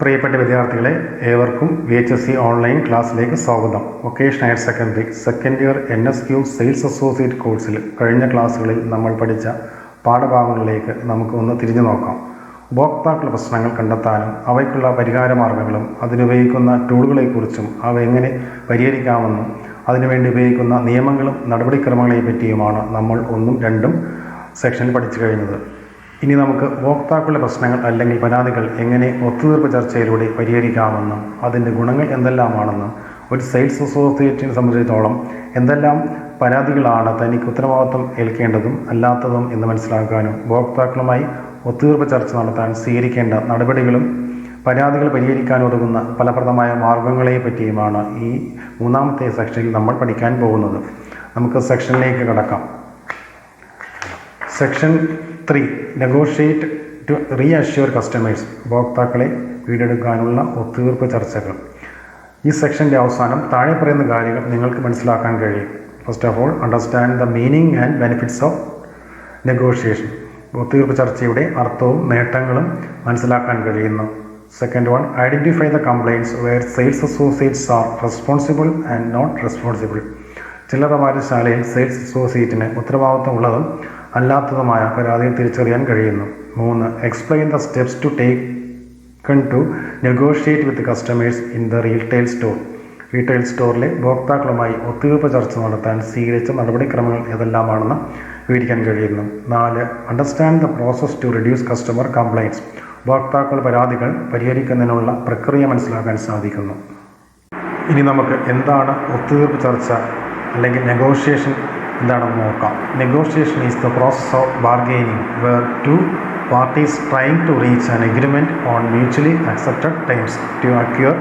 പ്രിയപ്പെട്ട വിദ്യാർത്ഥികളെ, ഏവർക്കും VHSE ഓൺലൈൻ ക്ലാസ്സിലേക്ക് സ്വാഗതം. Vocational higher secondary second year NSQ sales associate കോഴ്സിൽ കഴിഞ്ഞ ക്ലാസ്സുകളിൽ നമ്മൾ പഠിച്ച പാഠഭാഗങ്ങളിലേക്ക് നമുക്ക് ഒന്ന് തിരിഞ്ഞു നോക്കാം. ഉപഭോക്താക്കളുടെ പ്രശ്നങ്ങൾ കണ്ടെത്താനും അവയ്ക്കുള്ള പരിഹാര മാർഗ്ഗങ്ങളും അതിനുപയോഗിക്കുന്ന ടൂളുകളെക്കുറിച്ചും അവ എങ്ങനെ പരിഹരിക്കാമെന്നും അതിനുവേണ്ടി ഉപയോഗിക്കുന്ന നിയമങ്ങളും നടപടിക്രമങ്ങളെ പറ്റിയുമാണ് നമ്മൾ 1ഉം 2ഉം സെക്ഷനിൽ പഠിച്ചു കഴിഞ്ഞത്. ഇനി നമുക്ക് ഉപഭോക്താക്കളുടെ പ്രശ്നങ്ങൾ അല്ലെങ്കിൽ പരാതികൾ എങ്ങനെ ഒത്തുതീർപ്പ് ചർച്ചയിലൂടെ പരിഹരിക്കാമെന്നും അതിൻ്റെ ഗുണങ്ങൾ എന്തെല്ലാമാണെന്നും ഒരു സെയിൽസ് അസോസിയേറ്റിനെ സംബന്ധിച്ചിടത്തോളം എന്തെല്ലാം പരാതികളാണ് തനിക്ക് ഉത്തരവാദിത്വം ഏൽക്കേണ്ടതും അല്ലാത്തതും എന്ന് മനസ്സിലാക്കാനും ഉപഭോക്താക്കളുമായി ഒത്തുതീർപ്പ് ചർച്ച നടത്താൻ സ്വീകരിക്കേണ്ട നടപടികളും പരാതികൾ പരിഹരിക്കാൻ ഉതകുന്ന ഫലപ്രദമായ മാർഗങ്ങളെ പറ്റിയുമാണ് ഈ 3ാമത്തെ സെക്ഷനിൽ നമ്മൾ പഠിക്കാൻ പോകുന്നത്. നമുക്ക് സെക്ഷനിലേക്ക് കടക്കാം. Section 3 negotiate to reassure customers. ഉപഭോക്താക്കളെ വീണ്ടെടുക്കാനുള്ള ഒത്തുതീർപ്പ് ചർച്ചകൾ. ഈ സെക്ഷൻ്റെ അവസാനം താഴെ പറയുന്ന കാര്യങ്ങൾ നിങ്ങൾക്ക് മനസ്സിലാക്കാൻ കഴിയും. First of all, understand the meaning and benefits of negotiation. ഒത്തുതീർപ്പ് ചർച്ചയുടെ അർത്ഥവും നേട്ടങ്ങളും മനസ്സിലാക്കാൻ കഴിയുന്നു. Second one, identify the complaints where sales associates are responsible and not responsible. ചില്ലറ വായനശാലയിൽ സെയിൽസ് അസോസിയേറ്റിന് ഉത്തരവാദിത്തമുള്ളതും അല്ലാത്തതുമായ പരാതികൾ തിരിച്ചറിയാൻ കഴിയുന്നു. 3, explain the steps to taken to negotiate with customers in the retail store. Retail സ്റ്റോറിലെ ഉപഭോക്താക്കളുമായി ഒത്തുതീർപ്പ് ചർച്ച നടത്താൻ സ്വീകരിച്ച നടപടിക്രമങ്ങൾ ഏതെല്ലാമാണെന്ന് വിവരിക്കാൻ കഴിയുന്നു. 4, understand the process to reduce customer complaints. ഉപഭോക്താക്കൾ പരാതികൾ പരിഹരിക്കുന്നതിനുള്ള പ്രക്രിയ മനസ്സിലാക്കാൻ സാധിക്കുന്നു. ഇനി നമുക്ക് എന്താണ് ഒത്തുതീർപ്പ് ചർച്ച അല്ലെങ്കിൽ നെഗോഷിയേഷൻ എന്താണെന്ന് നോക്കാം. Negotiation is the process of bargaining where two parties trying to reach an agreement on mutually accepted times to acquire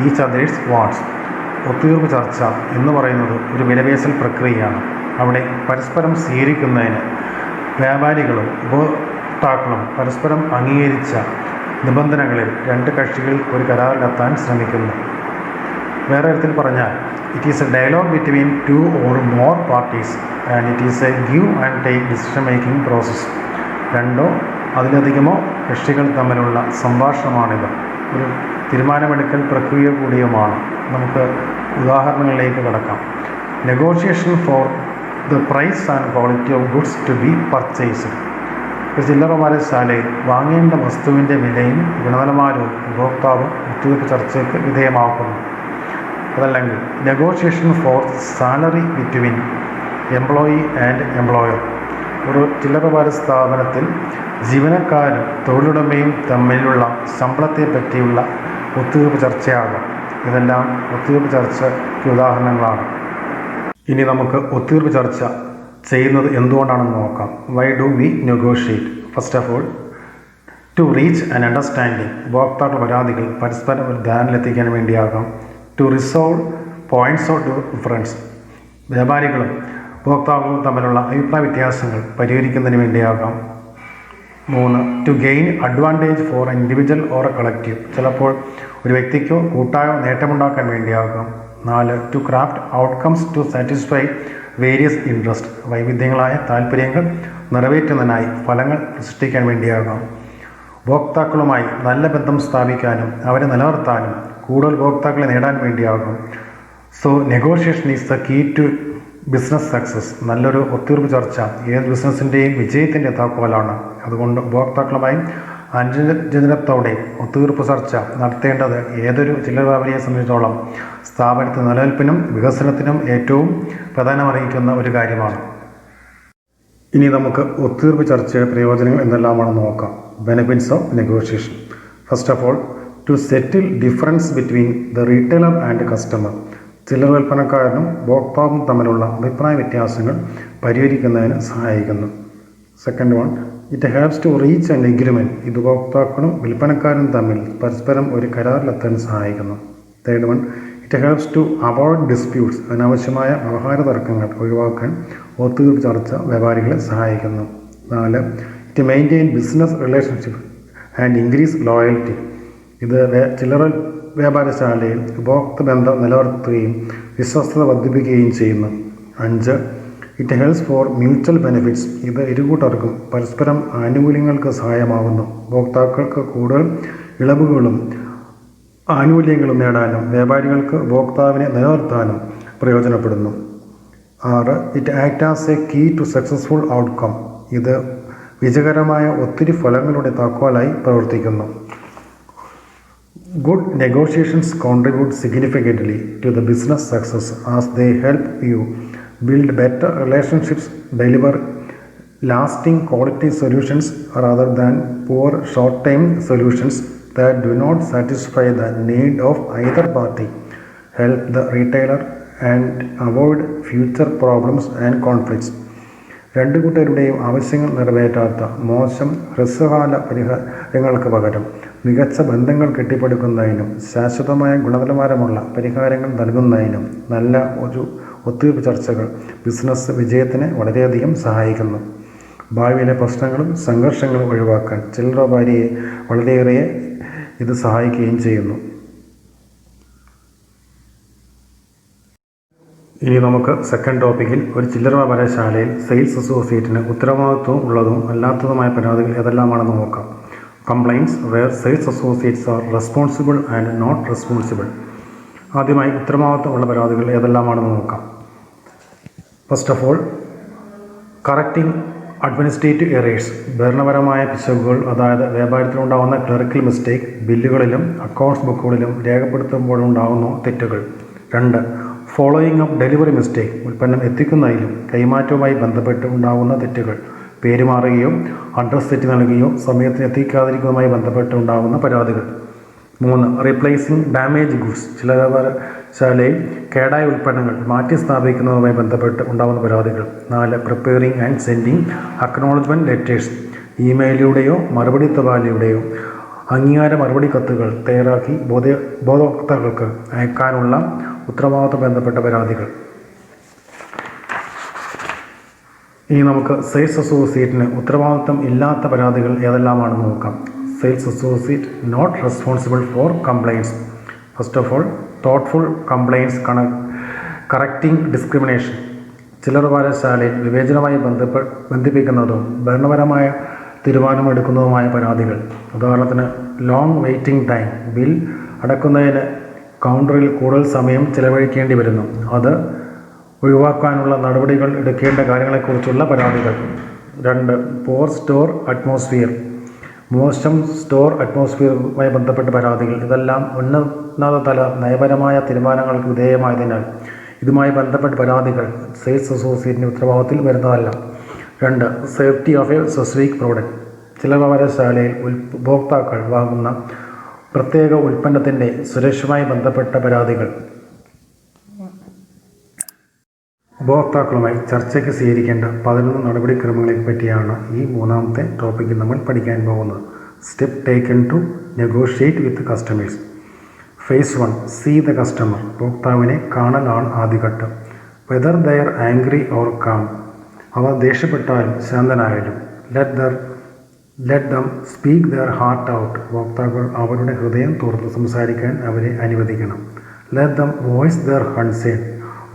each other's wants. ഒത്തുതീർപ്പ് ചർച്ച എന്ന് പറയുന്നത് ഒരു വിലപേശൽ പ്രക്രിയയാണ്. അവിടെ പരസ്പരം സ്വീകരിക്കുന്നതിന് വ്യാപാരികളും ഉപഭോക്താക്കളും പരസ്പരം അംഗീകരിച്ച നിബന്ധനകളിൽ 2 കക്ഷികൾ ഒരു കരാറിലെത്താൻ ശ്രമിക്കുന്നു. വേറെ തരത്തിൽ പറഞ്ഞാൽ, it is a dialogue between 2 or more parties and it is a give and take decision making process. 2 അതിലധികമോ കക്ഷികൾ തമ്മിലുള്ള സംഭാഷണമാണിത്. ഒരു തീരുമാനമെടുക്കൽ പ്രക്രിയ കൂടിയുമാണ്. നമുക്ക് ഉദാഹരണങ്ങളിലേക്ക് കടക്കാം. Negotiation for the price and quality of goods to be purchased. ഒരു ചില്ലറ വായനശാലയിൽ വാങ്ങേണ്ട വസ്തുവിൻ്റെ വിലയും ഗുണനിലവാരവും ഉപഭോക്താവ് ഒത്തുതീർപ്പ് ചർച്ചയ്ക്ക് വിധേയമാക്കുന്നു. അതല്ലെങ്കിൽ negotiation for salary between employee and employer. ഒരു ചില്ലറ വ്യാപാര സ്ഥാപനത്തിൽ ജീവനക്കാരും തൊഴിലുടമയും തമ്മിലുള്ള ശമ്പളത്തെ പറ്റിയുള്ള ഒത്തുതീർപ്പ് ചർച്ചയാകാം. ഇതെല്ലാം ഒത്തുതീർപ്പ് ചർച്ചയ്ക്ക് ഉദാഹരണങ്ങളാണ്. ഇനി നമുക്ക് ഒത്തുതീർപ്പ് ചർച്ച ചെയ്യുന്നത് എന്തുകൊണ്ടാണെന്ന് നോക്കാം. Why do we negotiate? First of all, to reach an understanding. ഉപഭോക്താക്കളുടെ പരാതികൾ പരസ്പരം ഒരു ധാരണയിലെത്തിക്കാൻ വേണ്ടിയാകാം. To resolve points of difference. വ്യാപാരികളും ഉപഭോക്താക്കളും തമ്മിലുള്ള അഭിപ്രായ വ്യത്യാസങ്ങൾ പരിഹരിക്കുന്നതിന് വേണ്ടിയാകാം. 3, to gain advantage for individual or collective. ചിലപ്പോൾ ഒരു വ്യക്തിക്കോ കൂട്ടായോ നേട്ടമുണ്ടാക്കാൻ വേണ്ടിയാകാം. 4, to craft outcomes to satisfy various interest. വൈവിധ്യങ്ങളായ താൽപ്പര്യങ്ങൾ നിറവേറ്റുന്നതിനായി ഫലങ്ങൾ സൃഷ്ടിക്കാൻ വേണ്ടിയാകാം. ഉപഭോക്താക്കളുമായി നല്ല ബന്ധം സ്ഥാപിക്കാനും അവരെ നിലനിർത്താനും കൂടുതൽ ഉപഭോക്താക്കളെ നേടാൻ വേണ്ടിയാകും. So negotiation is the key to business success. നല്ലൊരു ഒത്തുതീർപ്പ് ചർച്ച ഏത് ബിസിനസ്സിൻ്റെയും വിജയത്തിൻ്റെ താക്കോലാണ്. അതുകൊണ്ട് ഉപഭോക്താക്കളുമായി അനുരഞ്ജനത്തോടെ ഒത്തുതീർപ്പ് ചർച്ച നടത്തേണ്ടത് ഏതൊരു ചില്ലറ വ്യാപാരിയെ സംബന്ധിച്ചിടത്തോളം സ്ഥാപനത്തിൻ്റെ നിലനിൽപ്പിനും വികസനത്തിനും ഏറ്റവും പ്രാധാന്യമർഹിക്കുന്ന ഒരു കാര്യമാണ്. ഇനി നമുക്ക് ഒത്തുതീർപ്പ് ചർച്ചയുടെ പ്രയോജനങ്ങൾ എന്തെല്ലാമാണെന്ന് നോക്കാം. Benefits of negotiation. First of all, to settle difference between the retailer and customer. ചില്ലറ വിൽപ്പനക്കാരനും ഉപഭോക്താവും തമ്മിലുള്ള അഭിപ്രായ വ്യത്യാസങ്ങൾ പരിഹരിക്കുന്നതിന് സഹായിക്കുന്നു. Second one, it helps to reach an agreement. ഇത് ഉപഭോക്താക്കളും വിൽപ്പനക്കാരും തമ്മിൽ പരസ്പരം ഒരു കരാറിലെത്താൻ സഹായിക്കുന്നു. Third one, it helps to avoid disputes. അനാവശ്യമായ വ്യവഹാര തർക്കങ്ങൾ ഒഴിവാക്കാൻ ഒത്തുതീർപ്പ് ചർച്ച വ്യാപാരികളെ സഹായിക്കുന്നു. 4, it maintain business relationship and increase loyalty. ഇത് ചില്ലറ വ്യാപാരശാലയിൽ ഉപഭോക്തൃ ബന്ധം നിലനിർത്തുകയും വിശ്വസ്തത വർദ്ധിപ്പിക്കുകയും ചെയ്യുന്നു. 5, it helps for mutual benefits. ഇത് ഇരുകൂട്ടർക്കും പരസ്പരം ആനുകൂല്യങ്ങൾക്ക് സഹായമാകുന്നു. ഉപഭോക്താക്കൾക്ക് കൂടുതൽ ഇളവുകളും ആനുകൂല്യങ്ങളും നേടാനും വ്യാപാരികൾക്ക് ഉപഭോക്താവിനെ നിലനിർത്താനും പ്രയോജനപ്പെടുന്നു. 6. It act as a key to successful outcome. ഇത് വിജയകരമായ ഒത്തിരി ഫലങ്ങളുടെ താക്കോലായി പ്രവർത്തിക്കുന്നു. Good negotiations contribute significantly to the business success as they help you build better relationships, deliver lasting quality solutions rather than poor short-term solutions that do not satisfy the need of either party, help the retailer and avoid future problems and conflicts. രണ്ടു കൂട്ടരുടെയും ആവശ്യങ്ങൾ നിറവേറ്റാത്ത മോശം ഹ്രസ്വകാല പരിഹാരങ്ങൾക്ക് പകരം മികച്ച ബന്ധങ്ങൾ കെട്ടിപ്പടുക്കുന്നതിനും ശാശ്വതമായ ഗുണനിലവാരമുള്ള പരിഹാരങ്ങൾ നൽകുന്നതിനും നല്ല ഒരു ഒത്തുതീർപ്പ് ചർച്ചകൾ ബിസിനസ് വിജയത്തിന് വളരെയധികം സഹായിക്കുന്നു. ഭാവിയിലെ പ്രശ്നങ്ങളും സംഘർഷങ്ങളും ഒഴിവാക്കാൻ ചില്ലറ വ്യാപാരിയെ വളരെയേറെ ഇത് സഹായിക്കുകയും ചെയ്യുന്നു. ഇനി നമുക്ക് സെക്കൻഡ് ടോപ്പിക്കിൽ ഒരു ചില്ലറ വ്യാപാരശാലയിൽ സെയിൽസ് അസോസിയേറ്റിന് ഉത്തരവാദിത്വം ഉള്ളതും അല്ലാത്തതുമായ പരാതികൾ ഏതെല്ലാമാണെന്ന് നോക്കാം. Complaints where sales associates are responsible and not responsible. ആദ്യമായി ഉത്തരവാദിത്വമുള്ള പരാതികൾ ഏതെല്ലാമാണെന്ന് നോക്കാം. First of all, correcting administrative errors. ഭരണപരമായ പിശകുകൾ, അതായത് വ്യാപാരത്തിലുണ്ടാകുന്ന ക്ലറിക്കൽ മിസ്റ്റേക്ക്, ബില്ലുകളിലും അക്കൗണ്ട്സ് ബുക്കുകളിലും രേഖപ്പെടുത്തുമ്പോഴുണ്ടാകുന്ന തെറ്റുകൾ. 2. Following up delivery mistake. ഉൽപ്പന്നം എത്തിക്കുന്നതിലും കൈമാറ്റവുമായി ബന്ധപ്പെട്ട് ഉണ്ടാകുന്ന തെറ്റുകൾ, പേരുമാറുകയോ അഡ്രസ് തെറ്റി നൽകുകയോ സമയത്തിന് എത്തിക്കാതിരിക്കുന്നതുമായി ബന്ധപ്പെട്ട് ഉണ്ടാകുന്ന പരാതികൾ. 3. Replacing damage goods. ചില വ്യാപാരശാലയിൽ കേടായ ഉൽപ്പന്നങ്ങൾ മാറ്റി സ്ഥാപിക്കുന്നതുമായി ബന്ധപ്പെട്ട് ഉണ്ടാകുന്ന പരാതികൾ. 4. Preparing and sending acknowledgement letters. ഇമെയിലിലൂടെയോ മറുപടി തപാലിലൂടെയോ അംഗീകാര മറുപടി കത്തുകൾ തയ്യാറാക്കി ഉപഭോക്താക്കൾക്ക് അയക്കാനുള്ള ഉത്തരവാദിത്വം ബന്ധപ്പെട്ട പരാതികൾ. ഇനി നമുക്ക് സെയിൽസ് അസോസിയേറ്റിന് ഉത്തരവാദിത്വം ഇല്ലാത്ത പരാതികൾ ഏതെല്ലാമാണെന്ന് നോക്കാം. Sales associate not responsible for complaints. First of all, thoughtful complaints, correcting discrimination. ചില്ലറ വ്യാപാരശാലയിൽ വിവേചനമായി ബന്ധിപ്പിക്കുന്നതും ഭരണപരമായ തീരുമാനമെടുക്കുന്നതുമായ പരാതികൾ. ഉദാഹരണത്തിന്, ലോങ് വെയിറ്റിംഗ് ടൈം. ബിൽ അടക്കുന്നതിന് കൗണ്ടറിൽ കൂടുതൽ സമയം ചിലവഴിക്കേണ്ടി വരുന്നു. അത് ഒഴിവാക്കാനുള്ള നടപടികൾ എടുക്കേണ്ട കാര്യങ്ങളെക്കുറിച്ചുള്ള പരാതികൾ. 2. പോർ സ്റ്റോർ അറ്റ്മോസ്ഫിയർ. മോശം സ്റ്റോർ അറ്റ്മോസ്ഫിയറുമായി ബന്ധപ്പെട്ട പരാതികൾ. ഇതെല്ലാം ഉന്നതതല നയപരമായ തീരുമാനങ്ങൾക്ക് വിധേയമായതിനാൽ ഇതുമായി ബന്ധപ്പെട്ട പരാതികൾ സെയിൽസ് അസോസിയേറ്റിൻ്റെ ഉത്തരവാദിത്തത്തിൽ വരുന്നതല്ല. 2. Safety of A specific product. ചില വ്യാപാരശാലയിൽ ഉപഭോക്താക്കൾ വാങ്ങുന്ന പ്രത്യേക ഉൽപ്പന്നത്തിൻ്റെ സുരക്ഷയുമായി ബന്ധപ്പെട്ട പരാതികൾ. ഉപഭോക്താക്കളുമായി ചർച്ചയ്ക്ക് സ്വീകരിക്കേണ്ട 11 നടപടിക്രമങ്ങളെ പറ്റിയാണ് ഈ മൂന്നാമത്തെ ടോപ്പിക്കിൽ നമ്മൾ പഠിക്കാൻ പോകുന്നത്. Step taken to negotiate with customers. Phase 1, see the customer. ഉപഭോക്താവിനെ കാണലാണ് ആദ്യഘട്ടം. Whether they are angry or calm. അവർ ദേഷ്യപ്പെട്ടാലും ശാന്തനായാലും. Let them speak their heart out. ഉപഭോക്താക്കൾ അവരുടെ ഹൃദയം തുറന്ന് സംസാരിക്കാൻ അവരെ അനുവദിക്കണം. Let them voice their concern.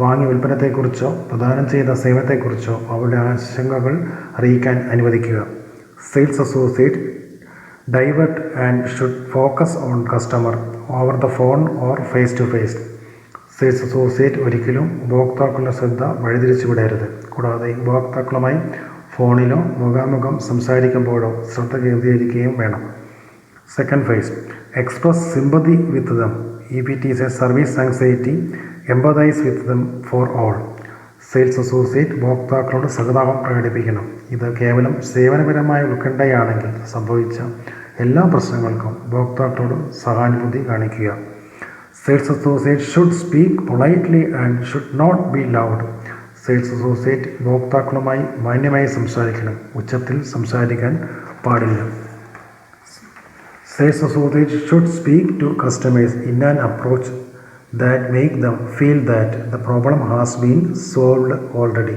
വാങ്ങിയ ഉൽപ്പന്നത്തെക്കുറിച്ചോ പ്രദാനം ചെയ്ത സേവനത്തെക്കുറിച്ചോ അവരുടെ ആശങ്കകൾ അറിയിക്കാൻ അനുവദിക്കുക. Sales associate divert and should focus on customer over the phone or face to face. Sales associate ഒരിക്കലും ഉപഭോക്താക്കളുടെ ശ്രദ്ധ വഴിതിരിച്ചു വിടരുത്. കൂടാതെ ഉപഭോക്താക്കളുമായി ഫോണിലോ മുഖാമുഖം സംസാരിക്കുമ്പോഴോ ശ്രദ്ധ കേന്ദ്രീകരിക്കുകയും വേണം. Second phase, express sympathy with them. EPT service anxiety, empathise with them for all. Sales associate ഉപഭോക്താക്കളോട് സഹതാപം പ്രകടിപ്പിക്കണം. ഇത് കേവലം സേവനപരമായ ഉത്കണ്ഠയാണെങ്കിൽ സംഭവിച്ച എല്ലാ പ്രശ്നങ്ങൾക്കും ഉപഭോക്താക്കളോട് സഹാനുഭൂതി കാണിക്കുക. Sales associate should speak politely and should not be loud. Sales associate ഉപഭോക്താക്കളുമായി മാന്യമായി സംസാരിക്കണം. ഉച്ചത്തിൽ സംസാരിക്കാൻ പാടില്ല. Sales associate should speak to customers in an approach that make them feel that the problem has been solved already.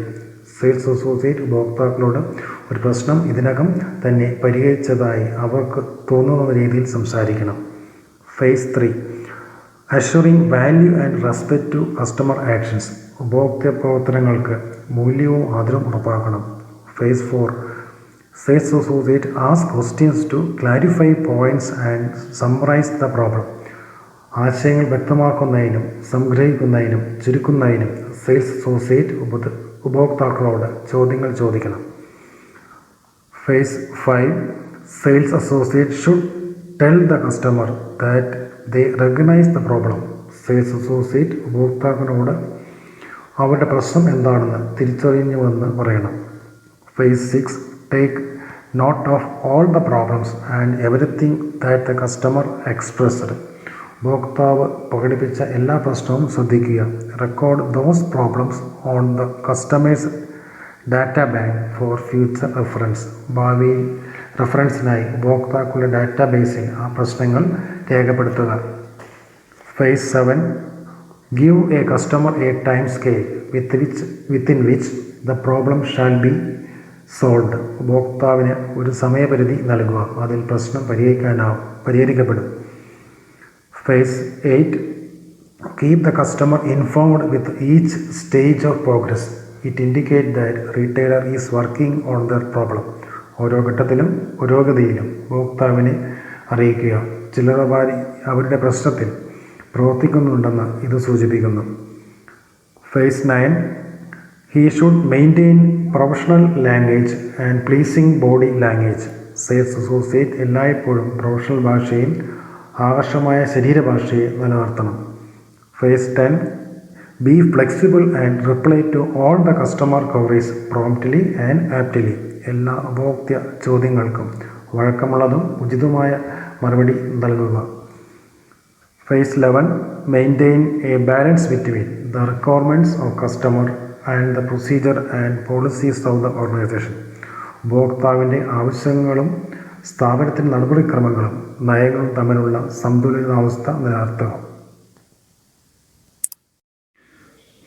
Sales associate ഉപഭോക്താക്കളോട് ഒരു പ്രശ്നം ഇതിനകം തന്നെ പരിഹരിച്ചതായി അവർക്ക് തോന്നുന്ന രീതിയിൽ സംസാരിക്കണം. Phase 3, assuring value and respect to customer actions. ഉപഭോക്തൃ പ്രവർത്തനങ്ങൾക്ക് മൂല്യവും ആദരവും ഉറപ്പാക്കണം. Phase 4, sales associate ask questions to clarify points and summarise the problem. ആശയങ്ങൾ വ്യക്തമാക്കുന്നതിനും സംഗ്രഹിക്കുന്നതിനും ചുരുക്കുന്നതിനും സെയിൽസ് അസോസിയേറ്റ് ഉപഭോക്താക്കളോട് ചോദ്യങ്ങൾ ചോദിക്കണം. Phase 5 sales associate should tell the customer that they recognise the problem. Sales associate ഉപഭോക്താക്കളോട് അവരുടെ പ്രശ്നം എന്താണെന്ന് തിരിച്ചറിഞ്ഞുവെന്ന് പറയണം. Phase 6 take note of all the problems and everything that the customer expressed. ഉപഭോക്താവ് പ്രകടിപ്പിച്ച എല്ലാ പ്രശ്നവും ശ്രദ്ധിക്കുക. Record those problems on the customer's data bank for future reference. ഭാവിയിൽ റെഫറൻസിനായി ഉപഭോക്താക്കളുടെ ഡാറ്റാബേസിൽ ആ പ്രശ്നങ്ങൾ രേഖപ്പെടുത്തുക. Phase 7 give a customer a time scale within which the problem shall be solved. ഉപഭോക്താവിന് ഒരു സമയപരിധി നൽകുക, അതിൽ പ്രശ്നം പരിഹരിക്കപ്പെടും. Phase 8 keep the customer informed with each stage of progress. It indicate that retailer is working on there problem. ഓരോ ഘട്ടത്തിലും പുരോഗതിയിലും ഉപഭോക്താവിനെ അറിയിക്കുക. ചില്ലറവാരി അവരുടെ പ്രശ്നത്തിൽ പ്രവർത്തിക്കുന്നുണ്ടെന്ന് ഇത് സൂചിപ്പിക്കുന്നു. Phase 9 he should maintain professional language and pleasing body language. Sales associate എല്ലായ്പ്പോഴും പ്രൊഫഷണൽ ഭാഷയിൽ ആകർഷമായ ശരീരഭാഷയെ നിലനിർത്തണം. Phase 10 be flexible and reply to all the customer queries promptly and aptly. എല്ലാ ഉപഭോക്തൃ ചോദ്യങ്ങൾക്കും വഴക്കമുള്ളതും ഉചിതമായ മറുപടി നൽകുക. Phase 11 maintain a balance between the requirements of customer and the procedure and policies of the organisation. ഉപഭോക്താവിൻ്റെ ആവശ്യങ്ങളും സ്ഥാപനത്തിൻ്റെ നടപടിക്രമങ്ങളും നയങ്ങളും തമ്മിലുള്ള സന്തുലിതാവസ്ഥ നിലനിർത്തുക.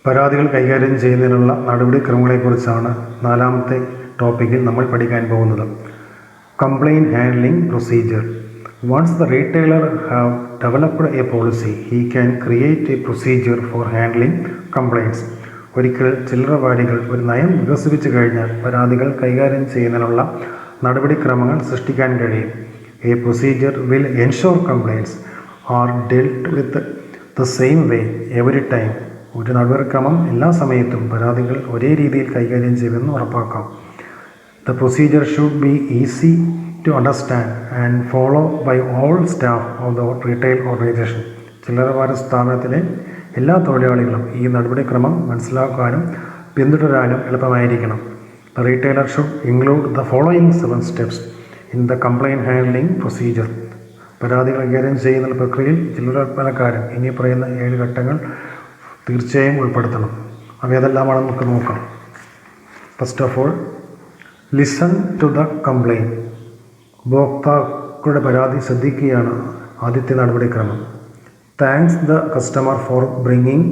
പരാതികൾ കൈകാര്യം ചെയ്യുന്നതിനുള്ള നടപടിക്രമങ്ങളെക്കുറിച്ചാണ് 4ാമത്തെ ടോപ്പിക്കിൽ നമ്മൾ പഠിക്കാൻ പോകുന്നത്. Complaint handling procedure. Once the retailer have developed a policy, he can create a procedure for handling complaints. ഒരിക്കൽ ചില്ലറവാരികൾ ഒരു നയം വികസിപ്പിച്ചു കഴിഞ്ഞാൽ പരാതികൾ കൈകാര്യം ചെയ്യുന്നതിനുള്ള നടപടിക്രമങ്ങൾ സൃഷ്ടിക്കാൻ കഴിയും. A procedure will ensure complaints are dealt with the same way every time. ഒരു നടപടിക്രമം എല്ലാ സമയത്തും പരാതികൾ ഒരേ രീതിയിൽ കൈകാര്യം ചെയ്യുമെന്ന് ഉറപ്പാക്കാം. The procedure should be easy to understand and follow by all staff of the retail organization. ചില്ലറവാര സ്ഥാപനത്തിലെ എല്ലാ തൊഴിലാളികളും ഈ നടപടിക്രമം മനസ്സിലാക്കാനും പിന്തുടരാനും എളുപ്പമായിരിക്കണം. The retailer should include the following 7 steps in the complaint handling procedure. പരാതികൾ കൈകാര്യം ചെയ്യുന്ന പ്രക്രിയയിൽ ചില്ലറവിൽപ്പനക്കാരൻ ഇനി പറയുന്ന 7 ഘട്ടങ്ങൾ തീർച്ചയായും ഉൾപ്പെടുത്തണം. അവയേതെല്ലാമാണെന്ന് നമുക്ക് നോക്കാം. First of all, listen to the complaint. ഉപഭോക്താക്കളുടെ പരാതി ശ്രദ്ധിക്കുകയാണ് ആദ്യത്തെ നടപടിക്രമം. Thanks the customer for bringing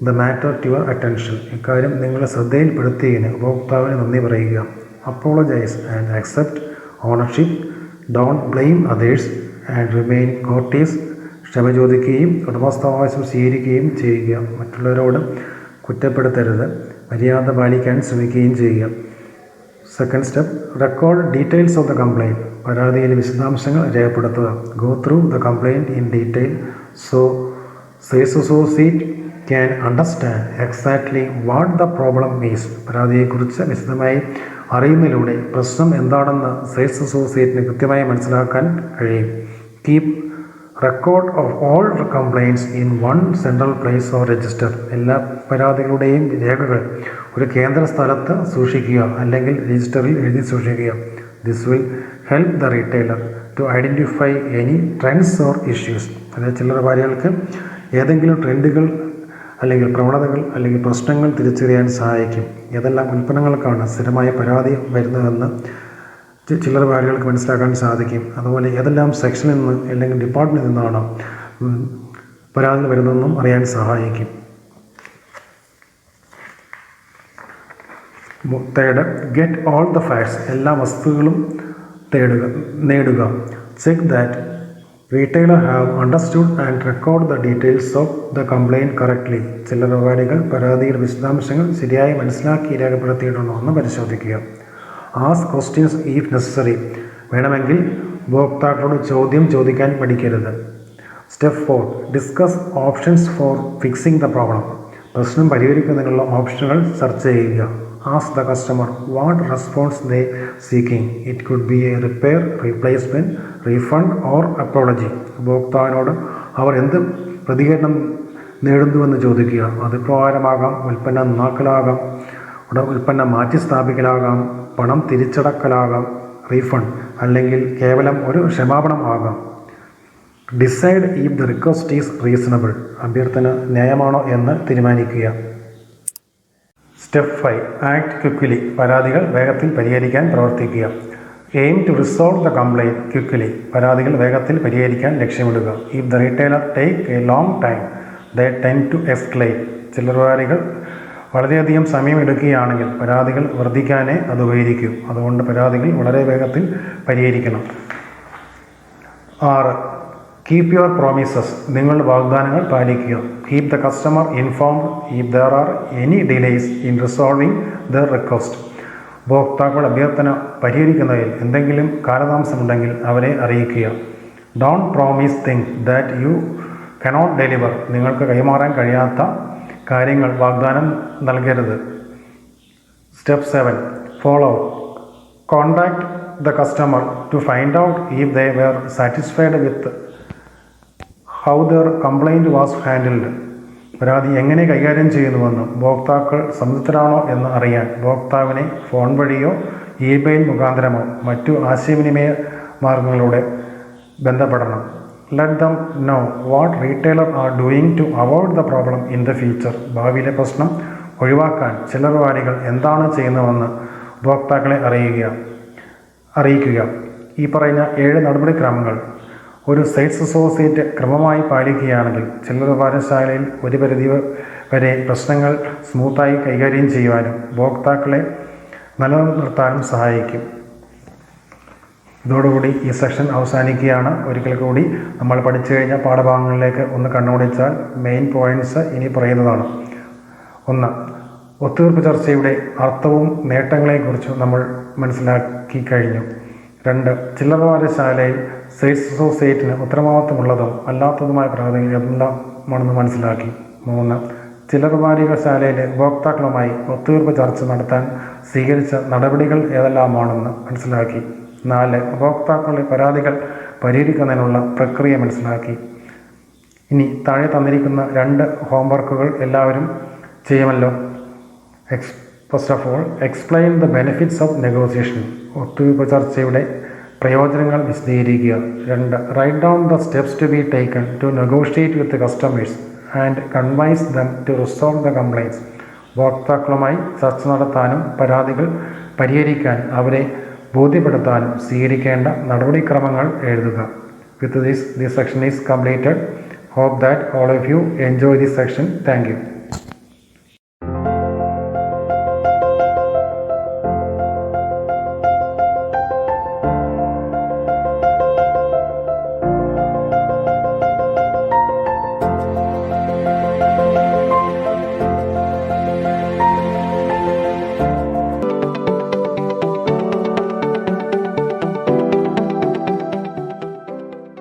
the matter to your attention. ഇക്കാര്യം നിങ്ങളെ ശ്രദ്ധയിൽപ്പെടുത്തിയതിന് ഉപഭോക്താവിന് നന്ദി പറയുക. Apologise and accept ownership. Don't blame others and remain courteous. ക്ഷമ ചോദിക്കുകയും ഉടമസ്ഥാവകാശം സ്വീകരിക്കുകയും ചെയ്യുക. മറ്റുള്ളവരോട് കുറ്റപ്പെടുത്തരുത്. മര്യാദ പാലിക്കാൻ ശ്രമിക്കുകയും ചെയ്യുക. Second step, record details of the complaint. പരാതിയിലെ വിശദാംശങ്ങൾ രേഖപ്പെടുത്തുക. Go through the complaint in detail so sales associate can understand exactly what the problem means. പരാതിയെക്കുറിച്ച് വിശദമായി അറിയുന്നതിലൂടെ പ്രശ്നം എന്താണെന്ന് സെയിൽസ് അസോസിയേറ്റിന് കൃത്യമായി മനസ്സിലാക്കാൻ കഴിയും. Keep record of all complaints in one central place or register. എല്ലാ പരാതികളുടെയും രേഖകൾ ഒരു കേന്ദ്ര സ്ഥലത്ത് സൂക്ഷിക്കുക അല്ലെങ്കിൽ രജിസ്റ്ററിൽ എഴുതി സൂക്ഷിക്കുക. This will help the retailer to identify any trends or issues. അതായത് ചില്ലറവാരികൾക്ക് ഏതെങ്കിലും ട്രെൻഡുകൾ അല്ലെങ്കിൽ പ്രവണതകൾ അല്ലെങ്കിൽ പ്രശ്നങ്ങൾ തിരിച്ചറിയാൻ സഹായിക്കും. ഏതെല്ലാം ഉൽപ്പന്നങ്ങൾക്കാണ് സ്ഥിരമായ പരാതി വരുന്നതെന്ന് ചില്ലറവാരികൾക്ക് മനസ്സിലാക്കാൻ സാധിക്കും. അതുപോലെ ഏതെല്ലാം സെക്ഷനിൽ നിന്ന് അല്ലെങ്കിൽ ഡിപ്പാർട്ട്മെൻറ്റിൽ നിന്നാണ് പരാതി വരുന്നതെന്നും അറിയാൻ സഹായിക്കും. Third, get all the facts. എല്ലാ വസ്തുക്കളും നേടുക. Check that retailer have understood and record the details of the complaint correctly. ചില്ലറവാരികൾ പരാതിയുടെ വിശദാംശങ്ങൾ ശരിയായി മനസ്സിലാക്കി രേഖപ്പെടുത്തിയിട്ടുണ്ടോ എന്ന് പരിശോധിക്കുക. Ask questions if necessary. വേണമെങ്കിൽ ഉപഭോക്താക്കളോട് ചോദ്യം ചോദിക്കാൻ പഠിക്കരുത്. Step 4 discuss options for fixing the problem. പ്രശ്നം പരിഹരിക്കുന്നതിനുള്ള ഓപ്ഷനുകൾ ചർച്ച ചെയ്യുക. Ask the customer what response they seeking. It could be a repair, replacement, refund or apology. ഉപഭോക്താവിനോട് അവർ എന്ത് പ്രതികരണം നേടുന്നുവെന്ന് ചോദിക്കുക. അത് പ്രകാരമാകാം, ഉൽപ്പന്നം നന്നാക്കലാകാം, ഉൽപ്പന്നം മാറ്റി സ്ഥാപിക്കലാകാം, പണം തിരിച്ചടക്കലാകാം, റീഫണ്ട്, അല്ലെങ്കിൽ കേവലം ഒരു ക്ഷമാപണം ആകാം. Decide if the request is reasonable. അഭ്യർത്ഥന ന്യായമാണോ എന്ന് തീരുമാനിക്കുക. Step 5 act quickly. പരാതികൾ വേഗത്തിൽ പരിഹരിക്കാൻ പ്രവർത്തിക്കുക. Aim to resolve the complaint quickly. പരാതികൾ വേഗത്തിൽ പരിഹരിക്കാൻ ലക്ഷ്യമിടുക. If the retailer take a long time they tend to escalate. ചില്ലറവാരികൾ വളരെയധികം സമയമെടുക്കുകയാണെങ്കിൽ പരാതികൾ വർദ്ധിക്കാനേ അത് ഉപകരിക്കൂ. അതുകൊണ്ട് പരാതികൾ വളരെ വേഗത്തിൽ പരിഹരിക്കണം. 6 കീപ് യുവർ പ്രോമിസസ്. നിങ്ങളുടെ വാഗ്ദാനങ്ങൾ പാലിക്കുക. Keep the customer informed if there are any delays in resolving their request. ഉപഭോക്താക്കളുടെ അഭ്യർത്ഥന പരിഹരിക്കുന്നതിൽ എന്തെങ്കിലും കാലതാമസമുണ്ടെങ്കിൽ അവരെ അറിയിക്കുക. Don't promise things that you cannot deliver. നിങ്ങൾക്ക് കൈമാറാൻ കഴിയാത്ത കാര്യങ്ങൾ വാഗ്ദാനം നൽകരുത്. Step 7 follow contact the customer to find out if they were satisfied with how their complaint was handled. പരാതി എങ്ങനെ കൈകാര്യം ചെയ്യുന്നുവെന്നും ഉപഭോക്താക്കൾ സംതൃപ്തരാണോ എന്ന് അറിയാൻ ഉപഭോക്താവിനെ ഫോൺ വഴിയോ ഇമെയിൽ മുഖാന്തരമോ മറ്റു ആശയവിനിമയ മാർഗങ്ങളിലൂടെ ബന്ധപ്പെടണം. Let them know what retailer are doing to avoid the problem in the future. ഭാവിയിലെ പ്രശ്നം ഒഴിവാക്കാൻ ചില്ലറവാരികൾ എന്താണ് ചെയ്യുന്നതെന്ന് ഉപഭോക്താക്കളെ അറിയിക്കുക. ഈ പറയുന്ന 7 നടപടിക്രമങ്ങൾ ഒരു സെയിൽസ് അസോസിയേറ്റ് ക്രമമായി പാലിക്കുകയാണെങ്കിൽ ചില്ലറവാരശാലയിൽ ഒരു പരിധി വരെ പ്രശ്നങ്ങൾ സ്മൂത്തായി കൈകാര്യം ചെയ്യുവാനും ഉപഭോക്താക്കളെ നിലനിർത്താനും സഹായിക്കും. ഇതോടുകൂടി ഈ സെക്ഷൻ അവസാനിക്കുകയാണ്. ഒരിക്കൽ കൂടി നമ്മൾ പഠിച്ചു കഴിഞ്ഞ പാഠഭാഗങ്ങളിലേക്ക് ഒന്ന് കണ്ണോടിച്ചാൽ മെയിൻ പോയിൻറ്റ്സ് ഇനി പറയുന്നതാണ്. 1 ഒത്തുതീർപ്പ് ചർച്ചയുടെ അർത്ഥവും നേട്ടങ്ങളെക്കുറിച്ചും നമ്മൾ മനസ്സിലാക്കി കഴിഞ്ഞു. 2 ചില്ലറവാരശാലയിൽ സെയിൽസ് അസോസിയേറ്റിന് ഉത്തരവാദിത്തമുള്ളതും അല്ലാത്തതുമായ പ്രവർത്തനങ്ങൾ എന്താണെന്ന് മനസ്സിലാക്കി. 3 ചില്ലറവാരികശാലയിലെ ഉപഭോക്താക്കളുമായി ഒത്തുതീർപ്പ് ചർച്ച നടത്താൻ സ്വീകരിച്ച നടപടികൾ ഏതെല്ലാമാണെന്ന് മനസ്സിലാക്കി. 4 ഉപഭോക്താക്കളുടെ പരാതികൾ പരിഹരിക്കുന്നതിനുള്ള പ്രക്രിയ മനസ്സിലാക്കി. ഇനി താഴെ തന്നിരിക്കുന്ന 2 ഹോംവർക്കുകൾ എല്ലാവരും ചെയ്യുമല്ലോ. First of all explain the benefits of negotiation. ഒത്തുതീർപ്പ് ചർച്ചയുടെ പ്രയോജനങ്ങൾ വിശദീകരിക്കുക. 2 write down the steps to be taken to negotiate with customers and convince them to resolve the complaints. ഉപഭോക്താക്കളുമായി ചർച്ച നടത്താനും പരാതികൾ പരിഹരിക്കാൻ അവരെ ബോധ്യപ്പെടുത്താനും സ്വീകരിക്കേണ്ട നടപടിക്രമങ്ങൾ എഴുതുക. With this section is completed. Hope that all of you enjoy this section. Thank you.